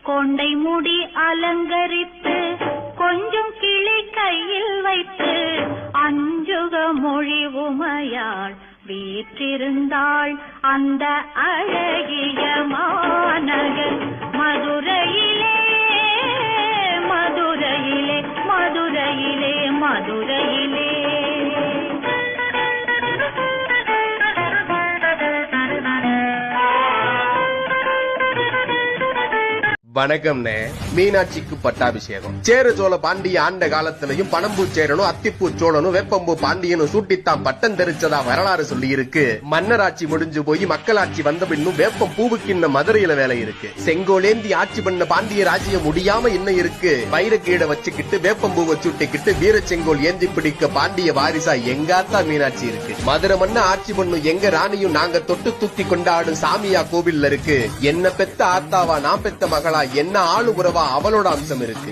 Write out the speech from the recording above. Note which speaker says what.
Speaker 1: கொண்டை முடி அலங்கரித்து கொஞ்சம் கிளி கையில் வைத்து அஞ்சுக மொழி உமையாள் வீற்றிருந்தாள் அந்த அழகிய மாநகர் மதுரையிலே மதுரையிலே மதுரையிலே மதுரையிலே.
Speaker 2: வணக்கம்னே. மீனாட்சிக்கு பட்டாபிஷேகம். சேர சோழ பாண்டிய ஆண்ட காலத்திலையும் பணம்பூ சேரனும் அத்திப்பூ சோழனும் வேப்பம்பூ பாண்டியனும் சூட்டித்தான் பட்டம் தெரிச்சதா வரலாறு சொல்லி இருக்கு. மன்னராட்சி முடிஞ்சு போய் மக்களாட்சி வந்த பின்னும் வேப்பம் பூவுக்கு இன்னும் மதுரையில வேலை இருக்கு. செங்கோலேந்தி ஆட்சி பண்ண பாண்டிய ராஜ்யம் முடியாம இன்னும் இருக்கு. வைரக்கீடை வச்சுக்கிட்டு வேப்பம்பூவை சுட்டிக்கிட்டு வீர செங்கோல் ஏந்தி பிடிக்க பாண்டிய வாரிசா எங்காத்தா மீனாட்சி இருக்கு. மதுரை மண்ண ஆட்சி பண்ணும் எங்க ராணியும் நாங்க தொட்டு தூக்கி கொண்டாடும் சாமியா கோவில்ல இருக்கு. என்ன பெத்த ஆத்தாவா நான் பெத்த மகளா என்ன ஆளு உறவா அவளோட அம்சம் இருக்கு.